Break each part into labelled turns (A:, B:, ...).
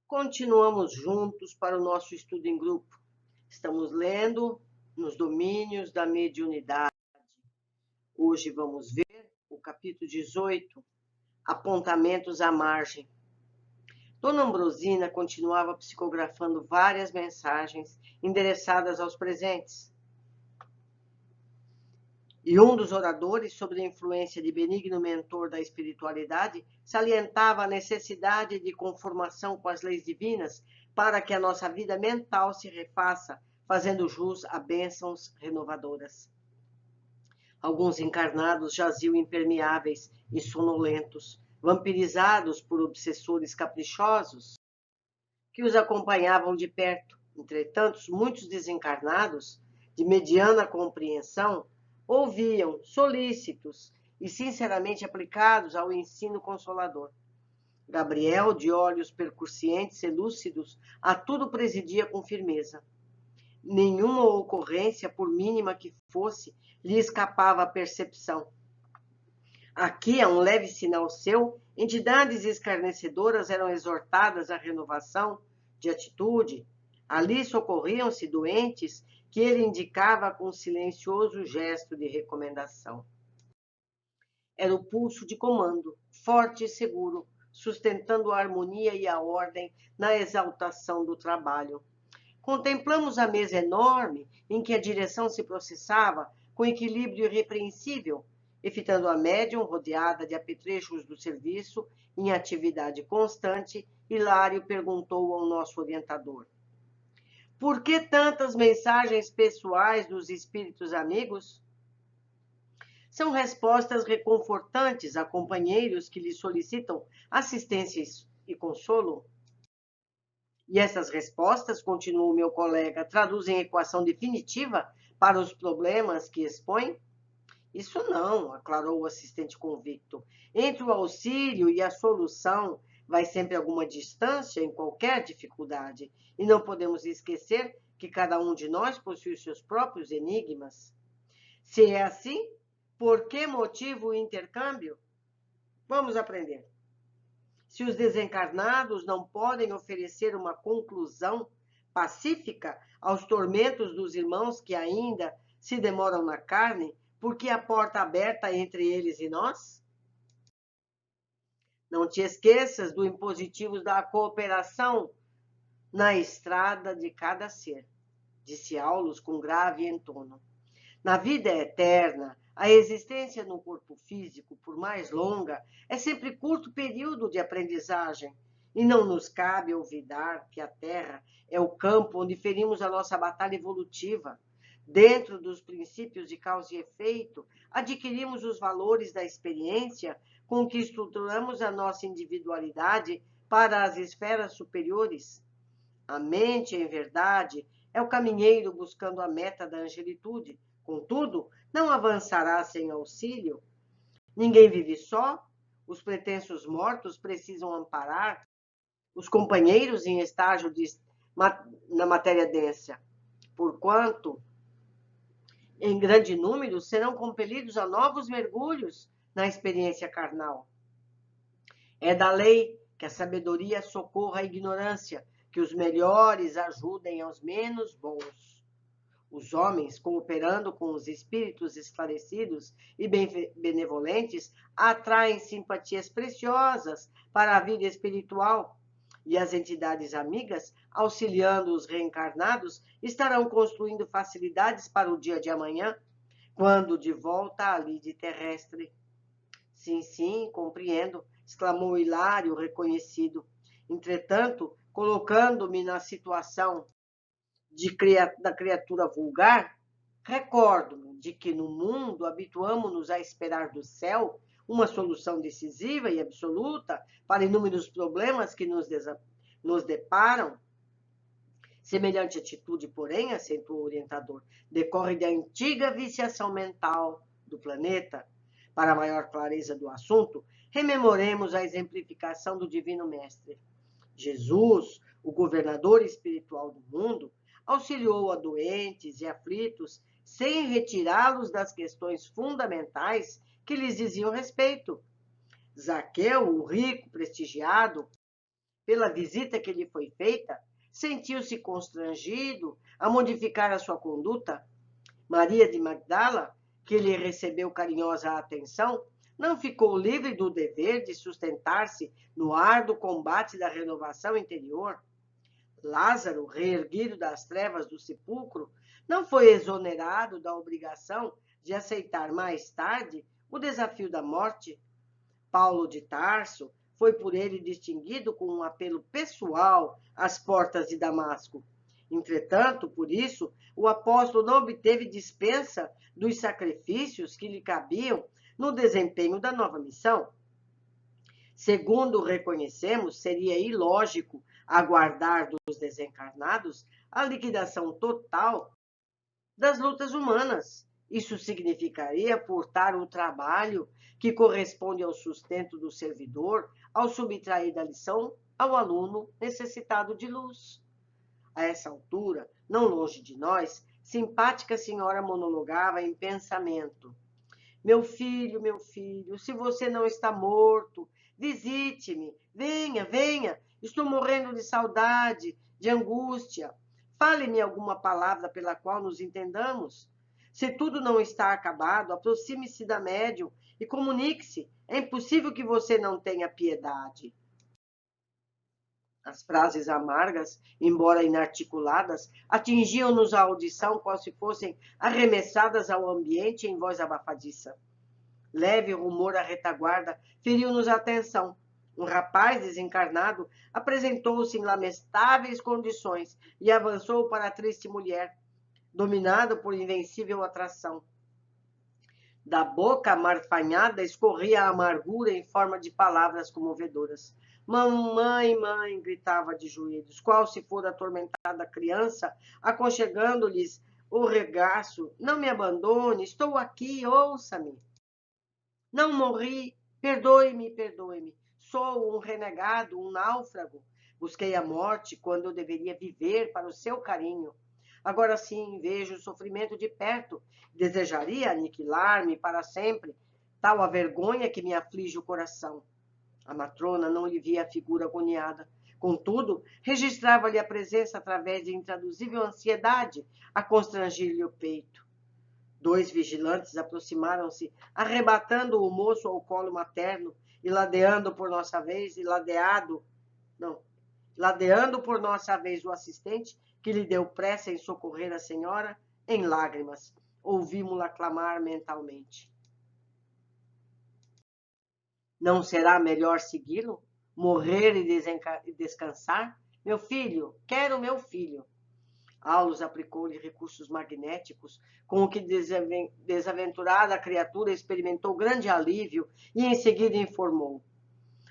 A: Continuamos juntos para o nosso estudo em grupo. Estamos lendo Nos Domínios da Mediunidade. Hoje vamos ver o capítulo 18, Apontamentos à Margem. Dona Ambrosina continuava psicografando várias mensagens endereçadas aos presentes. E um dos oradores, sob a influência de benigno mentor da espiritualidade, salientava a necessidade de conformação com as leis divinas para que a nossa vida mental se refaça, fazendo jus a bênçãos renovadoras. Alguns encarnados jaziam impermeáveis e sonolentos, vampirizados por obsessores caprichosos que os acompanhavam de perto. Entretanto, muitos desencarnados, de mediana compreensão, ouviam, solícitos e sinceramente aplicados ao ensino consolador. Gabriel, de olhos percussientes e lúcidos, a tudo presidia com firmeza. Nenhuma ocorrência, por mínima que fosse, lhe escapava à percepção. Aqui, a um leve sinal seu, entidades escarnecedoras eram exortadas à renovação de atitude. Ali socorriam-se doentes que ele indicava com silencioso gesto de recomendação. Era o pulso de comando, forte e seguro, sustentando a harmonia e a ordem na exaltação do trabalho. Contemplamos a mesa enorme em que a direção se processava com equilíbrio irrepreensível, e fitando a médium rodeada de apetrechos do serviço, em atividade constante, Hilário perguntou ao nosso orientador: por que tantas mensagens pessoais dos espíritos amigos? São respostas reconfortantes a companheiros que lhe solicitam assistência e consolo? E essas respostas, continuou meu colega, traduzem equação definitiva para os problemas que expõe? Isso não, aclarou o assistente convicto. Entre o auxílio e a solução vai sempre alguma distância em qualquer dificuldade. E não podemos esquecer que cada um de nós possui seus próprios enigmas. Se é assim, por que motivo o intercâmbio? Vamos aprender. Se os desencarnados não podem oferecer uma conclusão pacífica aos tormentos dos irmãos que ainda se demoram na carne, por que a porta aberta entre eles e nós? Não te esqueças do impositivo da cooperação na estrada de cada ser, disse Aulus com grave entono. Na vida eterna, a existência no corpo físico, por mais longa, é sempre curto período de aprendizagem, e não nos cabe olvidar que a Terra é o campo onde ferimos a nossa batalha evolutiva. Dentro dos princípios de causa e efeito, adquirimos os valores da experiência com que estruturamos a nossa individualidade para as esferas superiores. A mente, em verdade, é o caminheiro buscando a meta da angelitude. Contudo, não avançará sem auxílio. Ninguém vive só. Os pretensos mortos precisam amparar os companheiros em estágio na matéria densa, porquanto, em grande número, serão compelidos a novos mergulhos na experiência carnal. É da lei que a sabedoria socorra a ignorância, que os melhores ajudem aos menos bons. Os homens, cooperando com os espíritos esclarecidos e benevolentes, atraem simpatias preciosas para a vida espiritual, e as entidades amigas, auxiliando os reencarnados, estarão construindo facilidades para o dia de amanhã, quando de volta à lide terrestre. Sim, sim, compreendo, exclamou Hilário, reconhecido. Entretanto, colocando-me na situação da criatura vulgar, recordo-me de que no mundo habituamo-nos a esperar do céu uma solução decisiva e absoluta para inúmeros problemas que nos deparam. Semelhante atitude, porém, acentuou o orientador, decorre da antiga viciação mental do planeta. Para maior clareza do assunto, rememoremos a exemplificação do Divino Mestre. Jesus, o governador espiritual do mundo, auxiliou a doentes e aflitos sem retirá-los das questões fundamentais que lhes diziam respeito. Zaqueu, o rico, prestigiado, pela visita que lhe foi feita, sentiu-se constrangido a modificar a sua conduta. Maria de Magdala, que lhe recebeu carinhosa atenção, não ficou livre do dever de sustentar-se no árduo combate da renovação interior. Lázaro, reerguido das trevas do sepulcro, não foi exonerado da obrigação de aceitar mais tarde o desafio da morte. Paulo de Tarso foi por ele distinguido com um apelo pessoal às portas de Damasco. Entretanto, por isso, o apóstolo não obteve dispensa dos sacrifícios que lhe cabiam no desempenho da nova missão. Segundo reconhecemos, seria ilógico aguardar dos desencarnados a liquidação total das lutas humanas. Isso significaria furtar o trabalho que corresponde ao sustento do servidor ao subtrair da lição ao aluno necessitado de luz. A essa altura, não longe de nós, simpática senhora monologava em pensamento. Meu filho, se você não está morto, visite-me, venha, venha, estou morrendo de saudade, de angústia. Fale-me alguma palavra pela qual nos entendamos. Se tudo não está acabado, aproxime-se da médium e comunique-se. É impossível que você não tenha piedade. As frases amargas, embora inarticuladas, atingiam-nos a audição como se fossem arremessadas ao ambiente em voz abafadiça. Leve rumor à retaguarda feriu-nos a atenção. Um rapaz desencarnado apresentou-se em lamentáveis condições e avançou para a triste mulher, dominado por invencível atração. Da boca amarfanhada escorria a amargura em forma de palavras comovedoras. Mamãe, mãe, gritava de joelhos, qual se for atormentada criança, aconchegando-lhes o regaço. Não me abandone, estou aqui, ouça-me. Não morri, perdoe-me, perdoe-me. Sou um renegado, um náufrago. Busquei a morte quando eu deveria viver para o seu carinho. Agora sim vejo o sofrimento de perto. Desejaria aniquilar-me para sempre, tal a vergonha que me aflige o coração. A matrona não lhe via a figura agoniada. Contudo, registrava-lhe a presença através de intraduzível ansiedade a constrangir-lhe o peito. 2 vigilantes aproximaram-se, arrebatando o moço ao colo materno e ladeando por nossa vez, ladeando por nossa vez o assistente, que lhe deu pressa em socorrer a senhora, em lágrimas. Ouvimos-la clamar mentalmente. Não será melhor segui-lo? Morrer e descansar? Meu filho, quero meu filho. Aulos aplicou-lhe recursos magnéticos, com o que desaventurada criatura experimentou grande alívio e em seguida informou.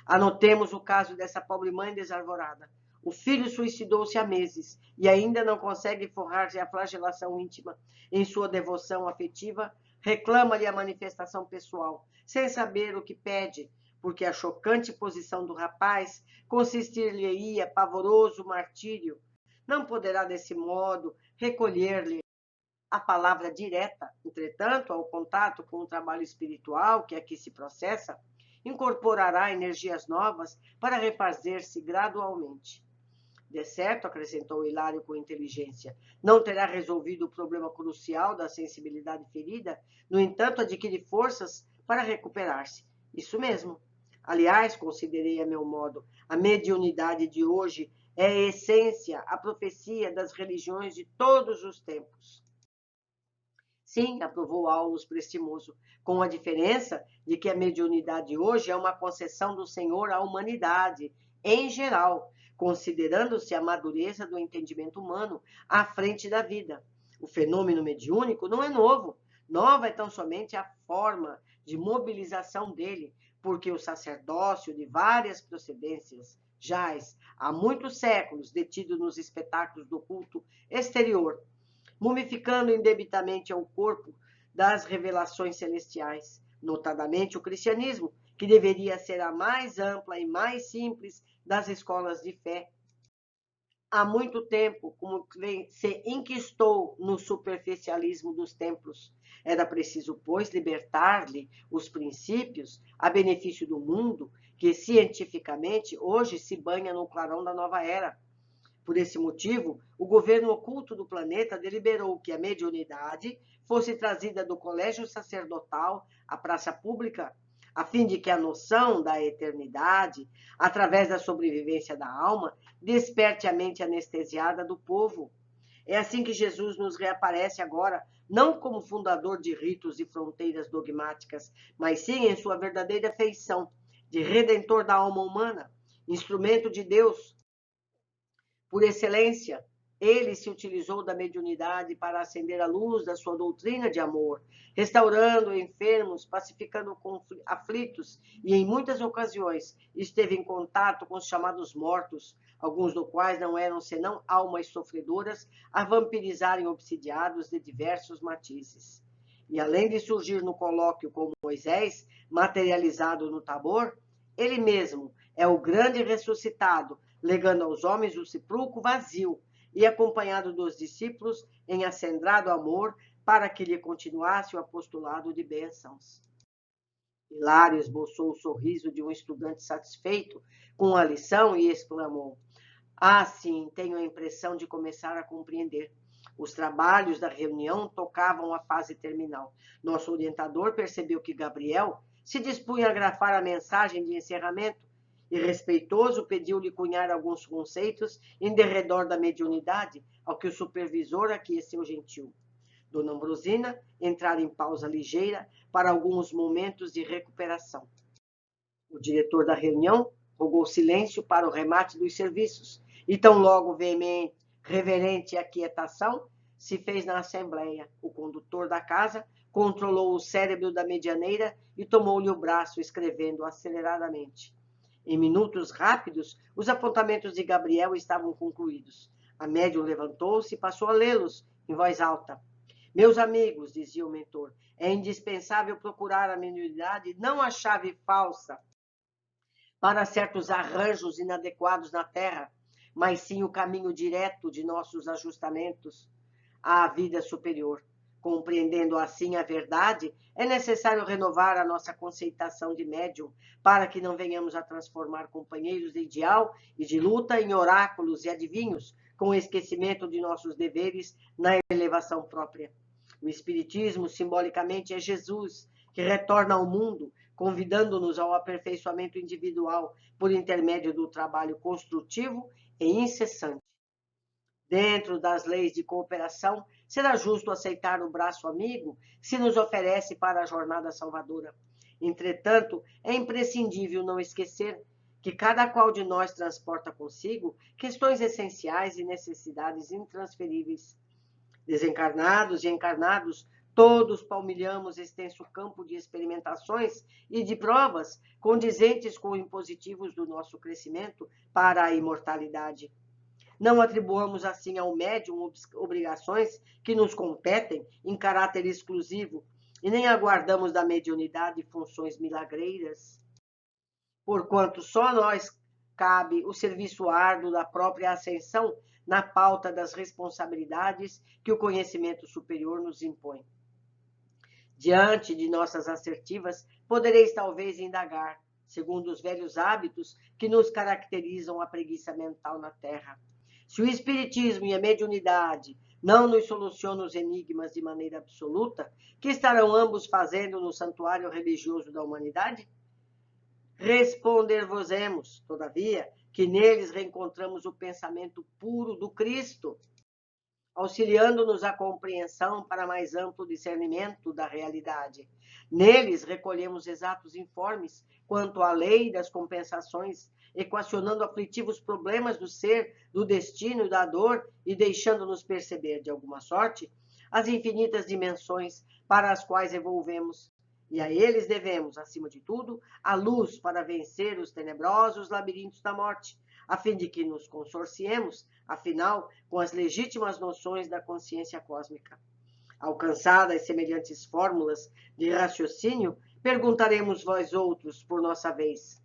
A: Anotemos o caso dessa pobre mãe desarvorada. O filho suicidou-se há meses e ainda não consegue forrar-se a flagelação íntima. Em sua devoção afetiva, reclama-lhe a manifestação pessoal, sem saber o que pede, porque a chocante posição do rapaz consistir-lhe-ia pavoroso martírio. Não poderá, desse modo, recolher-lhe a palavra direta. Entretanto, ao contato com o trabalho espiritual que aqui se processa, incorporará energias novas para refazer-se gradualmente. De certo, acrescentou Hilário com inteligência, não terá resolvido o problema crucial da sensibilidade ferida, no entanto, adquire forças para recuperar-se. Isso mesmo. Aliás, considerei a meu modo, a mediunidade de hoje é a essência, a profecia das religiões de todos os tempos. Sim, aprovou Aulus prestimoso, com a diferença de que a mediunidade hoje é uma concessão do Senhor à humanidade, em geral, considerando-se a madureza do entendimento humano à frente da vida. O fenômeno mediúnico não é novo, nova é tão somente a forma de mobilização dele, porque o sacerdócio de várias procedências jaz há muitos séculos detido nos espetáculos do culto exterior, mumificando indebitamente ao corpo das revelações celestiais, notadamente o cristianismo, que deveria ser a mais ampla e mais simples das escolas de fé. há muito tempo, como se enquistou no superficialismo dos templos. Era preciso, pois, libertar-lhe os princípios a benefício do mundo, que cientificamente hoje se banha no clarão da nova era. Por esse motivo, o governo oculto do planeta deliberou que a mediunidade fosse trazida do colégio sacerdotal à praça pública, a fim de que a noção da eternidade, através da sobrevivência da alma, desperte a mente anestesiada do povo. É assim que Jesus nos reaparece agora, não como fundador de ritos e fronteiras dogmáticas, mas sim em sua verdadeira feição, de redentor da alma humana, instrumento de Deus. Por excelência, ele se utilizou da mediunidade para acender a luz da sua doutrina de amor, restaurando enfermos, pacificando aflitos e, em muitas ocasiões, esteve em contato com os chamados mortos, alguns dos quais não eram senão almas sofredoras a vampirizarem obsidiados de diversos matizes. E além de surgir no colóquio como Moisés, materializado no Tabor, ele mesmo é o grande ressuscitado, legando aos homens o sepulcro vazio e acompanhado dos discípulos em acendrado amor para que lhe continuasse o apostolado de bênçãos. Hilário esboçou o sorriso de um estudante satisfeito com a lição e exclamou: "Ah, sim, tenho a impressão de começar a compreender." Os trabalhos da reunião tocavam a fase terminal. Nosso orientador percebeu que Gabriel se dispunha a grafar a mensagem de encerramento e, respeitoso, pediu-lhe cunhar alguns conceitos em derredor da mediunidade, ao que o supervisor aqueceu gentil. Dona Ambrosina entrara em pausa ligeira para alguns momentos de recuperação. O diretor da reunião rogou silêncio para o remate dos serviços, e tão logo veemente, reverente aquietação se fez na assembleia. O condutor da casa controlou o cérebro da medianeira e tomou-lhe o braço, escrevendo aceleradamente. Em minutos rápidos, os apontamentos de Gabriel estavam concluídos. A médium levantou-se e passou a lê-los em voz alta. Meus amigos, dizia o mentor, é indispensável procurar a mediunidade, não a chave falsa para certos arranjos inadequados na Terra, mas sim o caminho direto de nossos ajustamentos à vida superior. Compreendendo assim a verdade, é necessário renovar a nossa conceitação de médium, para que não venhamos a transformar companheiros de ideal e de luta em oráculos e adivinhos, com o esquecimento de nossos deveres na elevação própria. O Espiritismo, simbolicamente, é Jesus, que retorna ao mundo, convidando-nos ao aperfeiçoamento individual por intermédio do trabalho construtivo e incessante. Dentro das leis de cooperação, será justo aceitar o braço amigo se nos oferece para a jornada salvadora. Entretanto, é imprescindível não esquecer que cada qual de nós transporta consigo questões essenciais e necessidades intransferíveis. Desencarnados e encarnados, todos palmilhamos extenso campo de experimentações e de provas condizentes com os impositivos do nosso crescimento para a imortalidade. Não atribuamos assim ao médium obrigações que nos competem em caráter exclusivo e nem aguardamos da mediunidade funções milagreiras, porquanto só a nós cabe o serviço árduo da própria ascensão na pauta das responsabilidades que o conhecimento superior nos impõe. Diante de nossas assertivas, podereis talvez indagar, segundo os velhos hábitos que nos caracterizam a preguiça mental na Terra. Se o Espiritismo e a mediunidade não nos solucionam os enigmas de maneira absoluta, que estarão ambos fazendo no santuário religioso da humanidade? Responder-vos-emos, todavia, que neles reencontramos o pensamento puro do Cristo, auxiliando-nos à compreensão para mais amplo discernimento da realidade. Neles recolhemos exatos informes quanto à lei das compensações, equacionando aflitivos problemas do ser, do destino e da dor e deixando-nos perceber, de alguma sorte, as infinitas dimensões para as quais evolvemos. E a eles devemos, acima de tudo, a luz para vencer os tenebrosos labirintos da morte, a fim de que nos consorciemos, afinal, com as legítimas noções da consciência cósmica. Alcançadas semelhantes fórmulas de raciocínio, perguntaremos vós outros, por nossa vez: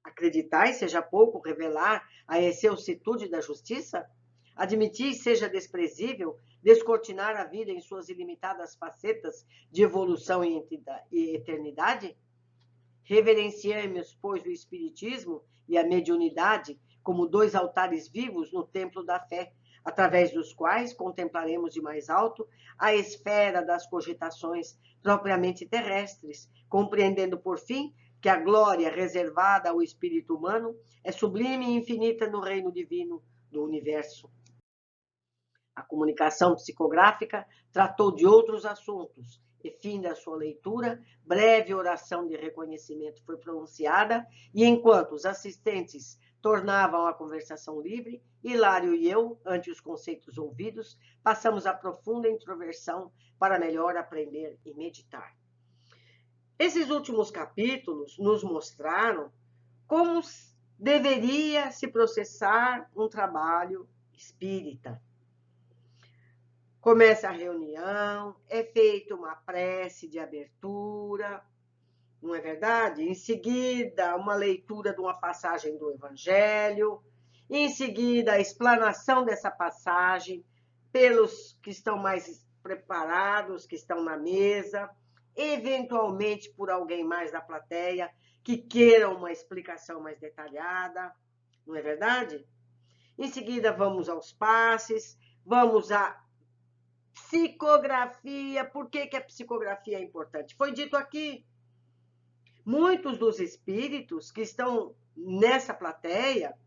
A: Acreditais seja pouco revelar a excelsitude da justiça? Admitis seja desprezível descortinar a vida em suas ilimitadas facetas de evolução e eternidade? Reverenciemos, pois, o Espiritismo e a mediunidade como dois altares vivos no templo da fé, através dos quais contemplaremos de mais alto a esfera das cogitações propriamente terrestres, compreendendo, por fim, que a glória reservada ao espírito humano é sublime e infinita no reino divino do universo. A comunicação psicográfica tratou de outros assuntos, e fim da sua leitura, breve oração de reconhecimento foi pronunciada, e enquanto os assistentes tornavam a conversação livre, Hilário e eu, ante os conceitos ouvidos, passamos a profunda introversão para melhor aprender e meditar. Esses últimos capítulos nos mostraram como deveria se processar um trabalho espírita. Começa a reunião, é feita uma prece de abertura, não é verdade? Em seguida, uma leitura de uma passagem do Evangelho, em seguida, a explanação dessa passagem pelos que estão mais preparados, que estão na mesa, eventualmente por alguém mais da plateia que queira uma explicação mais detalhada, não é verdade? Em seguida, vamos aos passes, vamos à psicografia. Por que a psicografia é importante? Foi dito aqui, muitos dos espíritos que estão nessa plateia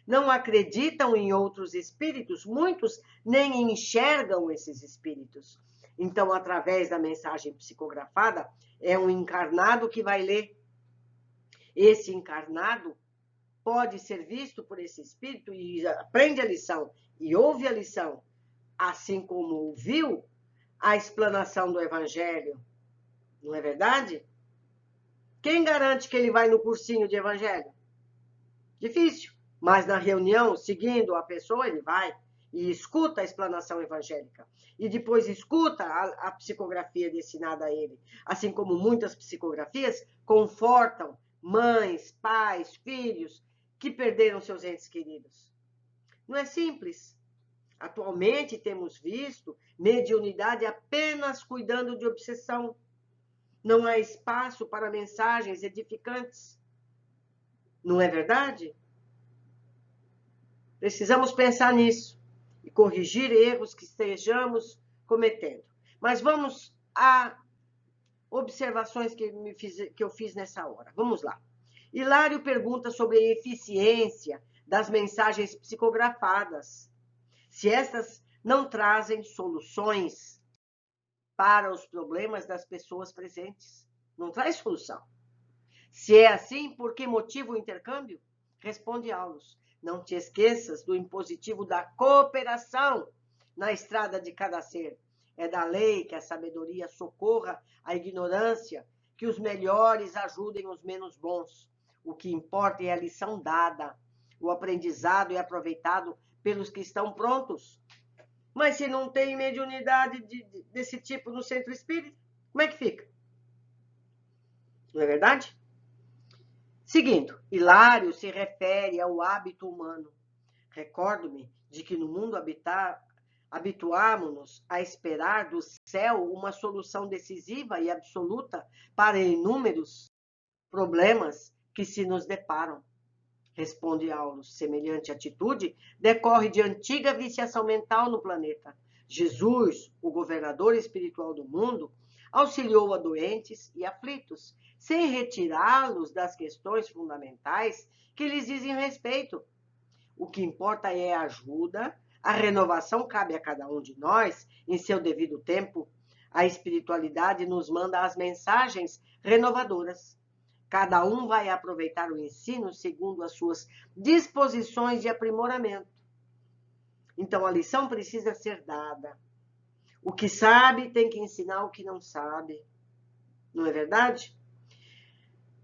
A: não acreditam em outros espíritos, muitos nem enxergam esses espíritos. Então, através da mensagem psicografada, é um encarnado que vai ler. Esse encarnado pode ser visto por esse espírito e aprende a lição e ouve a lição, assim como ouviu a explanação do Evangelho. Não é verdade? Quem garante que ele vai no cursinho de Evangelho? Difícil. Mas na reunião, seguindo a pessoa, ele vai e escuta a explanação evangélica. E depois escuta a psicografia destinada a ele. Assim como muitas psicografias confortam mães, pais, filhos que perderam seus entes queridos. Não é simples. Atualmente temos visto mediunidade apenas cuidando de obsessão. Não há espaço para mensagens edificantes. Não é verdade? Precisamos pensar nisso e corrigir erros que estejamos cometendo. Mas vamos a observações que eu fiz nessa hora. Vamos lá. Hilário pergunta sobre a eficiência das mensagens psicografadas. Se estas não trazem soluções para os problemas das pessoas presentes. Não traz solução. Se é assim, por que motivo o intercâmbio? Responde Aulus. Não te esqueças do impositivo da cooperação na estrada de cada ser. É da lei que a sabedoria socorra a ignorância, que os melhores ajudem os menos bons. O que importa é a lição dada. O aprendizado é aproveitado pelos que estão prontos. Mas se não tem mediunidade desse tipo no centro espírita, como é que fica? Não é verdade? Seguindo, Hilário se refere ao hábito humano. Recordo-me de que no mundo habituámo-nos a esperar do céu uma solução decisiva e absoluta para inúmeros problemas que se nos deparam. Responde Aulus, semelhante atitude decorre de antiga viciação mental no planeta. Jesus, o governador espiritual do mundo, auxiliou a doentes e aflitos, sem retirá-los das questões fundamentais que lhes dizem respeito. O que importa é a ajuda, a renovação cabe a cada um de nós em seu devido tempo. A espiritualidade nos manda as mensagens renovadoras. Cada um vai aproveitar o ensino segundo as suas disposições de aprimoramento. Então, a lição precisa ser dada. O que sabe tem que ensinar o que não sabe. Não é verdade?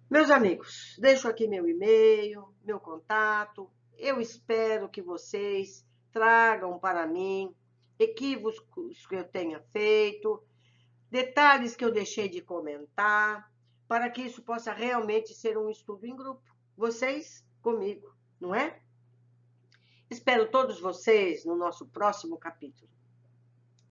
A: Meus amigos, deixo aqui meu e-mail, meu contato. Eu espero que vocês tragam para mim equívocos que eu tenha feito, detalhes que eu deixei de comentar, para que isso possa realmente ser um estudo em grupo. vocês comigo, não é? Espero todos vocês no nosso próximo capítulo.